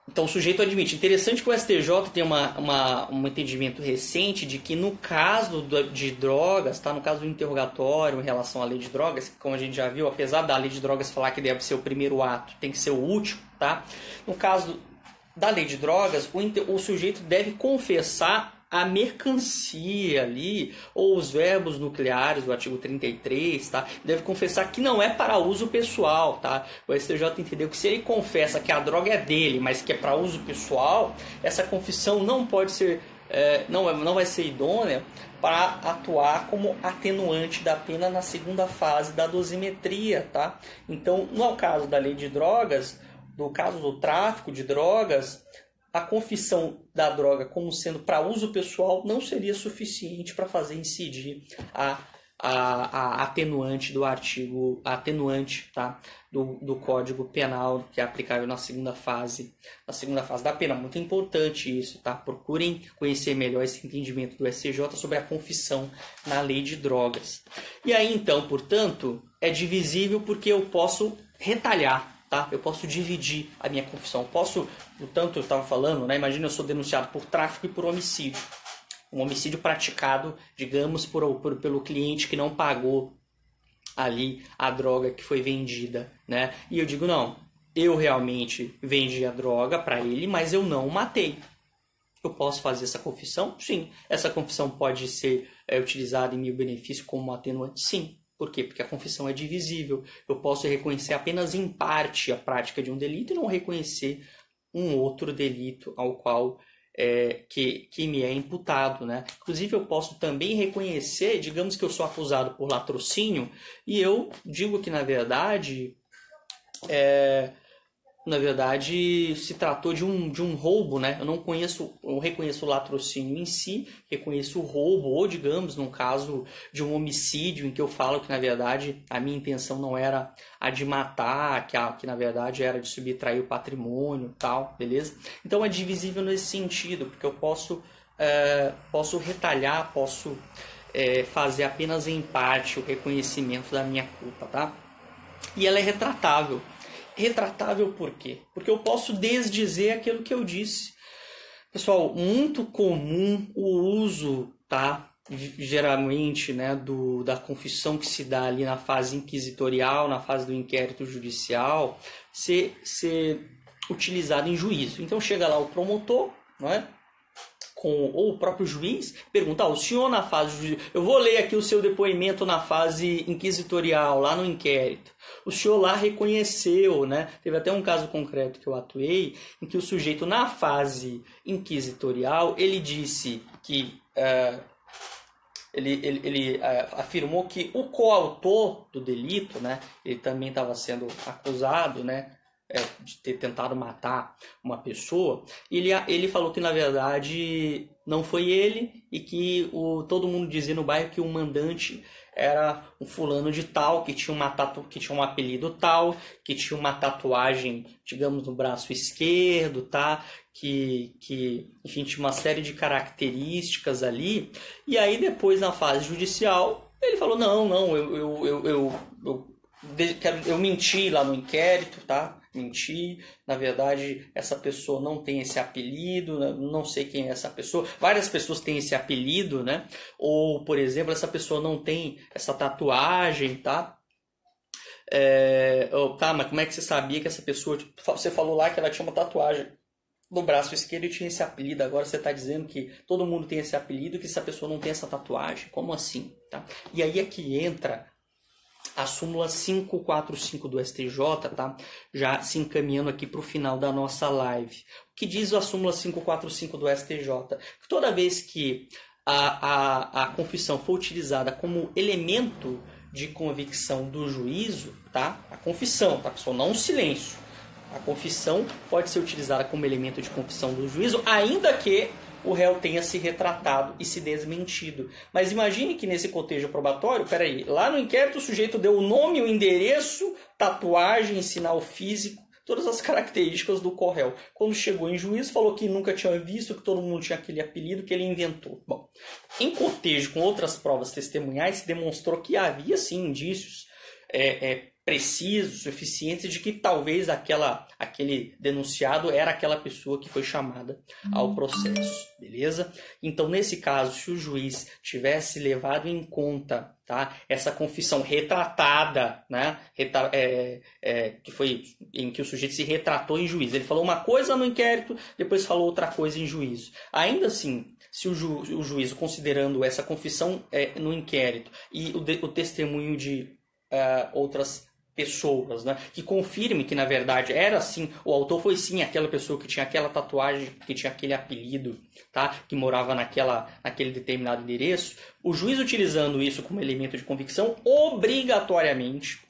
Então o sujeito admite. Interessante que o STJ tem um entendimento recente de que no caso de drogas, tá? No caso do interrogatório em relação à lei de drogas, como a gente já viu, apesar da lei de drogas falar que deve ser o primeiro ato, tem que ser o último, tá? No caso da lei de drogas, o sujeito deve confessar a mercancia ali, ou os verbos nucleares do artigo 33, tá? Deve confessar que não é para uso pessoal, tá? O STJ entendeu que se ele confessa que a droga é dele, mas que é para uso pessoal, essa confissão não pode ser, não vai ser idônea para atuar como atenuante da pena na segunda fase da dosimetria, tá? Então, no caso da lei de drogas, no caso do tráfico de drogas, a confissão da droga como sendo para uso pessoal não seria suficiente para fazer incidir a a atenuante do artigo, a atenuante, tá? do Código Penal, que é aplicável na segunda fase da pena. Muito importante isso, tá? Procurem conhecer melhor esse entendimento do STJ sobre a confissão na lei de drogas. E aí, então, portanto, é divisível porque eu posso retalhar, tá? Eu posso dividir a minha confissão. Portanto, eu estava falando, né? Imagina eu sou denunciado por tráfico e por homicídio. Um homicídio praticado, digamos, pelo cliente que não pagou ali a droga que foi vendida, né? E eu digo, não, eu realmente vendi a droga para ele, mas eu não o matei. Eu posso fazer essa confissão? Sim. Essa confissão pode ser utilizada em meu benefício como atenuante? Sim. Por quê? Porque a confissão é divisível. Eu posso reconhecer apenas em parte a prática de um delito e não reconhecer um outro delito ao qual que me é imputado, né? Inclusive eu posso também reconhecer, digamos que eu sou acusado por latrocínio e eu digo que na verdade se tratou de um roubo, né? Eu reconheço o latrocínio em si, reconheço o roubo, ou digamos, num caso de um homicídio, em que eu falo que, na verdade, a minha intenção não era a de matar, que na verdade era de subtrair o patrimônio, tal, beleza? Então é divisível nesse sentido, porque eu posso retalhar, posso fazer apenas em parte o reconhecimento da minha culpa, tá? E ela é retratável. Retratável por quê? Porque eu posso desdizer aquilo que eu disse. Pessoal, muito comum o uso, tá? Geralmente, né, da confissão que se dá ali na fase inquisitorial, na fase do inquérito judicial, ser utilizado em juízo. Então chega lá o promotor, não é? Ou o próprio juiz, pergunta, o senhor na fase... Eu vou ler aqui o seu depoimento na fase inquisitorial, lá no inquérito. O senhor lá reconheceu, né? Teve até um caso concreto que eu atuei, em que o sujeito na fase inquisitorial, ele disse que... Ele afirmou que o coautor do delito, né? Ele também estava sendo acusado, né? De ter tentado matar uma pessoa, ele falou que na verdade não foi ele e que todo mundo dizia no bairro que o mandante era um fulano de tal, que tinha um apelido tal, que tinha uma tatuagem, digamos, no braço esquerdo, tá? Que enfim, tinha uma série de características ali. E aí depois na fase judicial ele falou, não, eu menti lá no inquérito, tá? Menti, na verdade essa pessoa não tem esse apelido, né? Não sei quem é essa pessoa, várias pessoas têm esse apelido, né? Ou, por exemplo, essa pessoa não tem essa tatuagem, tá? Tá, mas como é que você sabia que essa pessoa, você falou lá que ela tinha uma tatuagem no braço esquerdo e tinha esse apelido, agora você está dizendo que todo mundo tem esse apelido, que essa pessoa não tem essa tatuagem, como assim, tá? E aí é que entra a súmula 545 do STJ, tá? Já se encaminhando aqui para o final da nossa live. O que diz a súmula 545 do STJ? Que toda vez que a confissão for utilizada como elemento de convicção do juízo, tá? A confissão, tá, pessoal? Não o silêncio. A confissão pode ser utilizada como elemento de confissão do juízo, ainda que o réu tenha se retratado e se desmentido. Mas imagine que nesse cotejo probatório, lá no inquérito o sujeito deu o nome, o endereço, tatuagem, sinal físico, todas as características do corréu. Quando chegou em juízo, falou que nunca tinha visto, que todo mundo tinha aquele apelido que ele inventou. Bom, em cotejo com outras provas testemunhais, se demonstrou que havia sim indícios precisos, suficientes, de que talvez aquele denunciado era aquela pessoa que foi chamada ao processo, beleza? Então, nesse caso, se o juiz tivesse levado em conta, tá, essa confissão retratada, né, que foi em que o sujeito se retratou em juízo, ele falou uma coisa no inquérito, depois falou outra coisa em juízo. Ainda assim, se o juízo, considerando essa confissão no inquérito e o testemunho de outras pessoas, né, que confirme que na verdade era assim, o autor foi sim aquela pessoa que tinha aquela tatuagem, que tinha aquele apelido, tá, que morava naquele determinado endereço, o juiz utilizando isso como elemento de convicção, obrigatoriamente,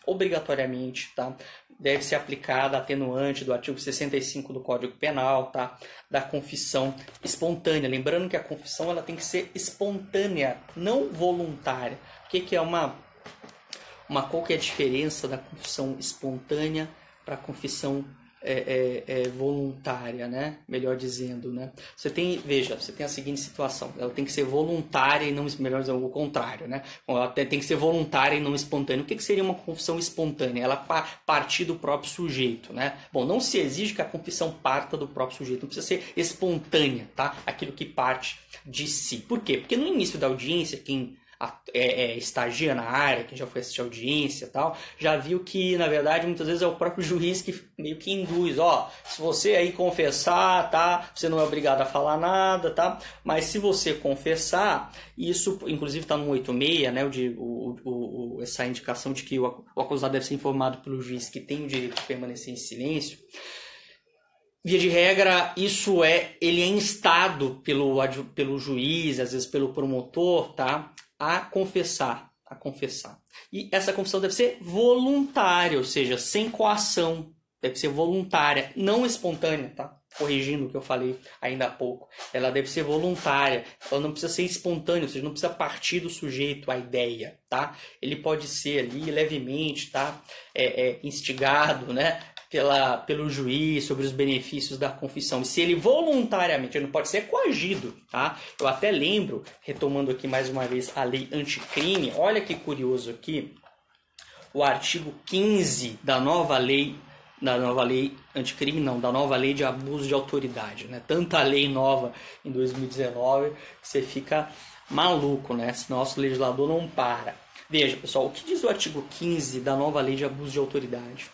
tá, deve ser aplicada a atenuante do artigo 65 do Código Penal, tá? Da confissão espontânea. Lembrando que a confissão ela tem que ser espontânea, não voluntária. O que é qual que é a diferença da confissão espontânea para a confissão voluntária, né? Melhor dizendo, né? Você tem a seguinte situação: ela tem que ser voluntária e não, melhor dizendo, o contrário, né? Ela tem que ser voluntária e não espontânea. O que seria uma confissão espontânea? Ela partir do próprio sujeito, né? Bom, não se exige que a confissão parta do próprio sujeito, não precisa ser espontânea, tá? Aquilo que parte de si. Por quê? Porque no início da audiência, quem estagia na área, quem já foi assistir a audiência e tal, já viu que, na verdade, muitas vezes é o próprio juiz que meio que induz, se você aí confessar, tá, você não é obrigado a falar nada, tá, mas se você confessar, isso, inclusive está no 86, né, essa indicação de que o acusado deve ser informado pelo juiz que tem o direito de permanecer em silêncio. Via de regra, ele é instado pelo juiz, às vezes pelo promotor, tá? A confessar. E essa confissão deve ser voluntária, ou seja, sem coação. Deve ser voluntária, não espontânea, tá? Corrigindo o que eu falei ainda há pouco. Ela deve ser voluntária, ela não precisa ser espontânea, ou seja, não precisa partir do sujeito a ideia, tá? Ele pode ser ali levemente, tá? Instigado, né? Pelo juiz sobre os benefícios da confissão. E se ele voluntariamente, ele não pode ser coagido, tá? Eu até lembro, retomando aqui mais uma vez a lei anticrime, olha que curioso aqui, o artigo 15 da nova lei anticrime, não, da nova lei de abuso de autoridade, né? Tanta lei nova em 2019 que você fica maluco, né? Se nosso legislador não para. Veja, pessoal, o que diz o artigo 15 da nova lei de abuso de autoridade?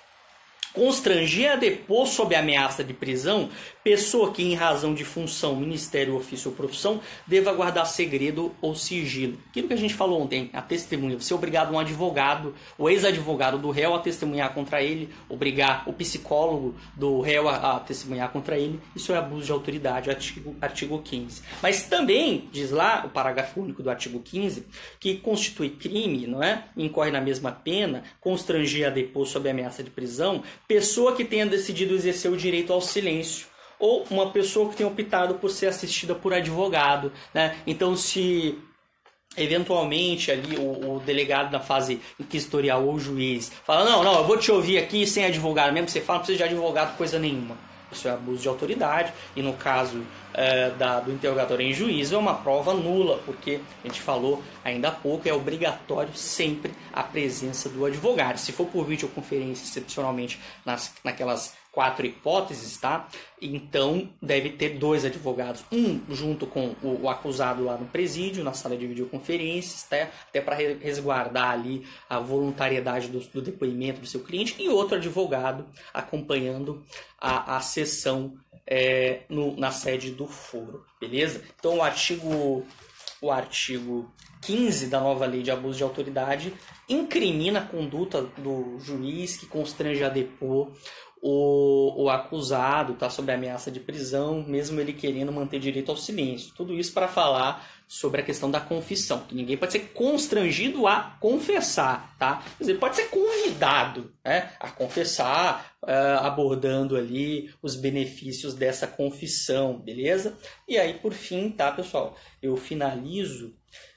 Constranger a depor sob ameaça de prisão pessoa que, em razão de função, ministério, ofício ou profissão, deva guardar segredo ou sigilo. Aquilo que a gente falou ontem, a testemunha. Você obrigado um advogado, o ex-advogado do réu a testemunhar contra ele, obrigar o psicólogo do réu a testemunhar contra ele. Isso é abuso de autoridade, artigo 15. Mas também, diz lá o parágrafo único do artigo 15, que constitui crime, não é? Incorre na mesma pena, constranger a depor sob ameaça de prisão pessoa que tenha decidido exercer o direito ao silêncio ou uma pessoa que tenha optado por ser assistida por advogado, né? Então, se eventualmente ali o delegado na fase inquisitorial ou o juiz fala, não, eu vou te ouvir aqui sem advogado, mesmo que você fala, não precisa de advogado, coisa nenhuma. Isso é abuso de autoridade e no caso do interrogatório em juízo é uma prova nula, porque a gente falou ainda há pouco, é obrigatório sempre a presença do advogado. Se for por videoconferência, excepcionalmente naquelas 4 hipóteses, tá? Então deve ter 2 advogados, um junto com o acusado lá no presídio, na sala de videoconferências, tá? Até para resguardar ali a voluntariedade do depoimento do seu cliente, e outro advogado acompanhando a sessão na sede do foro, beleza? Então o artigo 15 da nova lei de abuso de autoridade incrimina a conduta do juiz que constrange a depor o acusado, tá sob ameaça de prisão, mesmo ele querendo manter direito ao silêncio. Tudo isso para falar sobre a questão da confissão, que ninguém pode ser constrangido a confessar, tá? Quer dizer, pode ser convidado, né, a confessar, abordando ali os benefícios dessa confissão, beleza? E aí, por fim, tá, pessoal, eu finalizo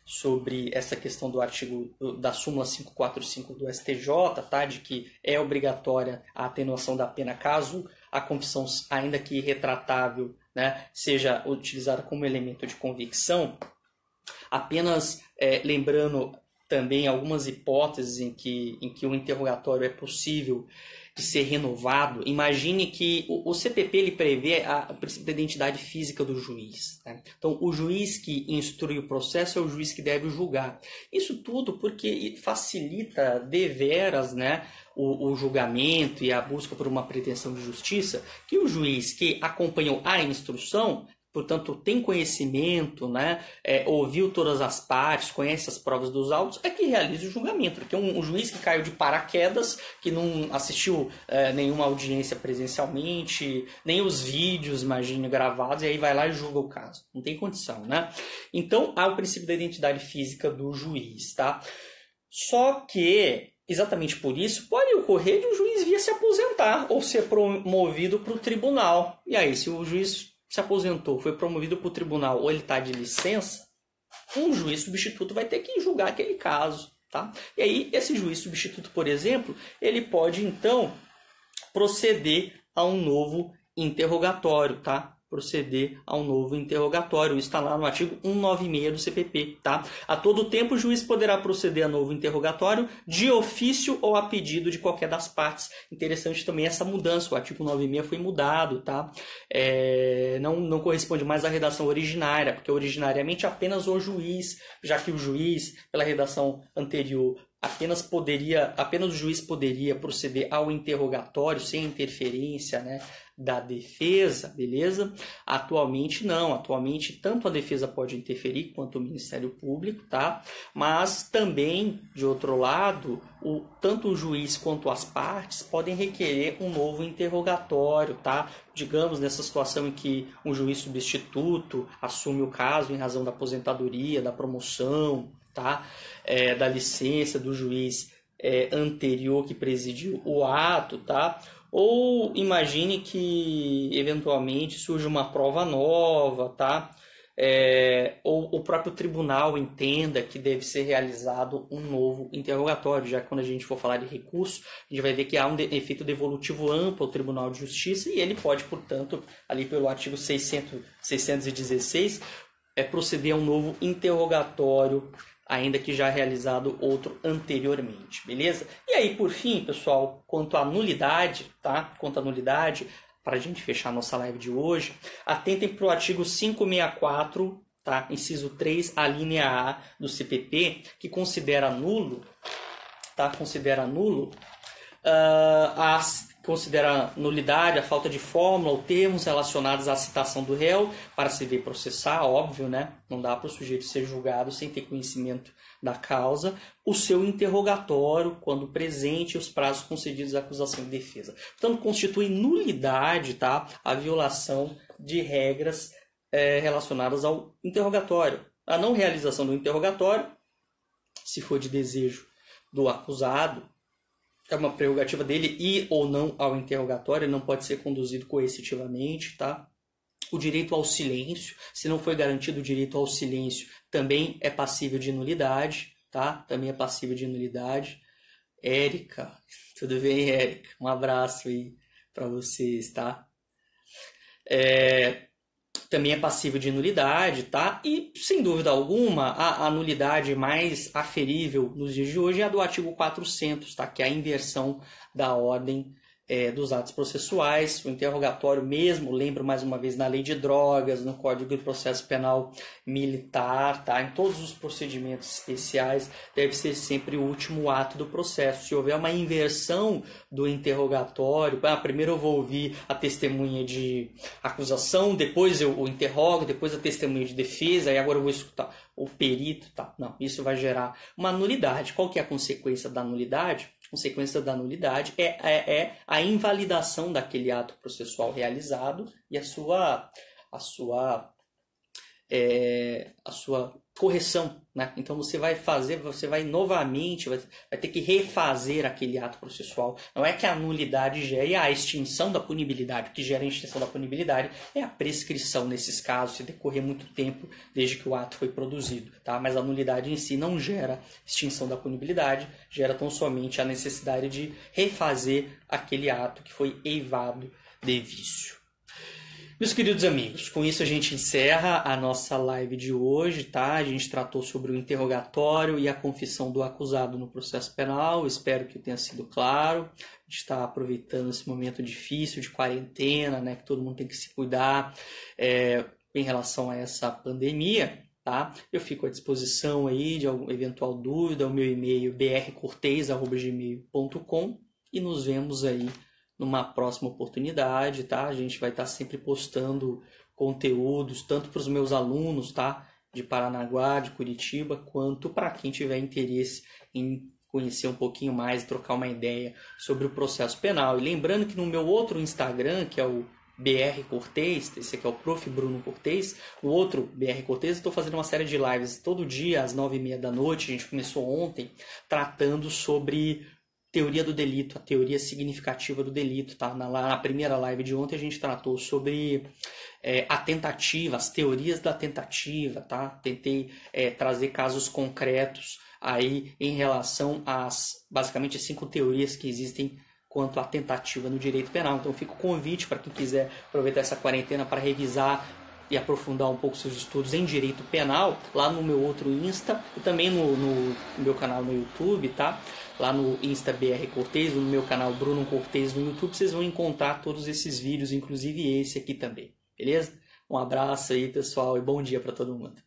sobre essa questão do artigo da súmula 545 do STJ, tá, de que é obrigatória a atenuação da pena caso a confissão, ainda que retratável, né, seja utilizada como elemento de convicção. Apenas lembrando também algumas hipóteses em que o interrogatório é possível de ser renovado. Imagine que o CPP ele prevê o princípio da identidade física do juiz, né? Então, o juiz que instrui o processo é o juiz que deve julgar. Isso tudo porque facilita deveras, né, o julgamento e a busca por uma pretensão de justiça, que o juiz que acompanhou a instrução, portanto, tem conhecimento, né, ouviu todas as partes, conhece as provas dos autos, é que realiza o julgamento. Porque um juiz que caiu de paraquedas, que não assistiu nenhuma audiência presencialmente, nem os vídeos, imagine, gravados, e aí vai lá e julga o caso. Não tem condição, né? Então, há o princípio da identidade física do juiz, tá? Só que, exatamente por isso, pode ocorrer de o juiz vir se aposentar ou ser promovido para o tribunal. E aí, se o juiz se aposentou, foi promovido para o tribunal ou ele está de licença, um juiz substituto vai ter que julgar aquele caso. Tá? E aí, esse juiz substituto, por exemplo, ele pode, então, proceder a um novo interrogatório, tá? Proceder a um novo interrogatório. Isso está lá no artigo 196 do CPP, tá? A todo tempo, o juiz poderá proceder a novo interrogatório de ofício ou a pedido de qualquer das partes. Interessante também essa mudança. O artigo 196 foi mudado, tá? Não corresponde mais à redação originária, porque originariamente apenas o juiz, já que o juiz, pela redação anterior, apenas o juiz poderia proceder ao interrogatório sem interferência, né, da defesa, beleza? Atualmente não, atualmente tanto a defesa pode interferir quanto o Ministério Público, tá? Mas também, de outro lado, tanto o juiz quanto as partes podem requerer um novo interrogatório, tá? Digamos, nessa situação em que um juiz substituto assume o caso em razão da aposentadoria, da promoção, tá? Da licença do juiz anterior que presidiu o ato, tá? Ou imagine que eventualmente surge uma prova nova, tá? Ou o próprio tribunal entenda que deve ser realizado um novo interrogatório, já que quando a gente for falar de recurso, a gente vai ver que há um efeito devolutivo amplo ao Tribunal de Justiça e ele pode, portanto, ali pelo artigo 616, proceder a um novo interrogatório, ainda que já realizado outro anteriormente, beleza? E aí, por fim, pessoal, quanto à nulidade, tá? Quanto à nulidade, para a gente fechar a nossa live de hoje, atentem para o artigo 564, tá? Inciso 3, a linha A do CPP, que considera nulo, tá? Considera nulidade a falta de fórmula ou termos relacionados à citação do réu para se ver processar, óbvio, né? Não dá para o sujeito ser julgado sem ter conhecimento da causa, o seu interrogatório, quando presente, os prazos concedidos à acusação e defesa. Portanto, constitui nulidade, tá? A violação de regras relacionadas ao interrogatório. A não realização do interrogatório, se for de desejo do acusado, é uma prerrogativa dele ir ou não ao interrogatório, ele não pode ser conduzido coercitivamente, tá? O direito ao silêncio, se não foi garantido o direito ao silêncio, também é passível de nulidade, tá? Também é passível de nulidade. Érica, tudo bem, Érica? Um abraço aí para vocês, tá? Também é passível de nulidade, tá? E, sem dúvida alguma, a nulidade mais aferível nos dias de hoje é a do artigo 400, tá? Que é a inversão da ordem dos atos processuais. O interrogatório mesmo, lembro mais uma vez, na lei de drogas, no Código de Processo Penal Militar, tá? Em todos os procedimentos especiais, deve ser sempre o último ato do processo. Se houver uma inversão do interrogatório, primeiro eu vou ouvir a testemunha de acusação, depois eu o interrogo, depois a testemunha de defesa, e agora eu vou escutar o perito, tá? Não, isso vai gerar uma nulidade. Qual que é a consequência da nulidade? A consequência da nulidade é a invalidação daquele ato processual realizado e a sua correção, né? Então você vai novamente, vai ter que refazer aquele ato processual. Não é que a nulidade gere a extinção da punibilidade. O que gera a extinção da punibilidade é a prescrição nesses casos, se decorrer muito tempo desde que o ato foi produzido, tá? Mas a nulidade em si não gera extinção da punibilidade, gera tão somente a necessidade de refazer aquele ato que foi eivado de vício. Meus queridos amigos, com isso a gente encerra a nossa live de hoje, tá? A gente tratou sobre o interrogatório e a confissão do acusado no processo penal. Espero que tenha sido claro. A gente está aproveitando esse momento difícil de quarentena, né? Que todo mundo tem que se cuidar em relação a essa pandemia, tá? Eu fico à disposição aí de alguma eventual dúvida. O meu e-mail brcortez@gmail.com e nos vemos aí numa próxima oportunidade, tá? A gente vai estar sempre postando conteúdos, tanto para os meus alunos, tá? De Paranaguá, de Curitiba, quanto para quem tiver interesse em conhecer um pouquinho mais, trocar uma ideia sobre o processo penal. E lembrando que no meu outro Instagram, que é o BR Cortez, esse aqui é o Prof. Bruno Cortez, o outro BR Cortez, eu estou fazendo uma série de lives todo dia às 9h30 da noite, a gente começou ontem, tratando sobre teoria do delito, a teoria significativa do delito, tá? Na primeira live de ontem a gente tratou sobre a tentativa, as teorias da tentativa, tá? Tentei trazer casos concretos aí em relação às, basicamente, 5 teorias que existem quanto à tentativa no direito penal. Então fica o convite para quem quiser aproveitar essa quarentena para revisar e aprofundar um pouco seus estudos em direito penal, lá no meu outro Insta e também no meu canal no YouTube, tá? Lá no Insta BR Cortez, no meu canal Bruno Cortez no YouTube, vocês vão encontrar todos esses vídeos, inclusive esse aqui também, beleza? Um abraço aí, pessoal, e bom dia para todo mundo.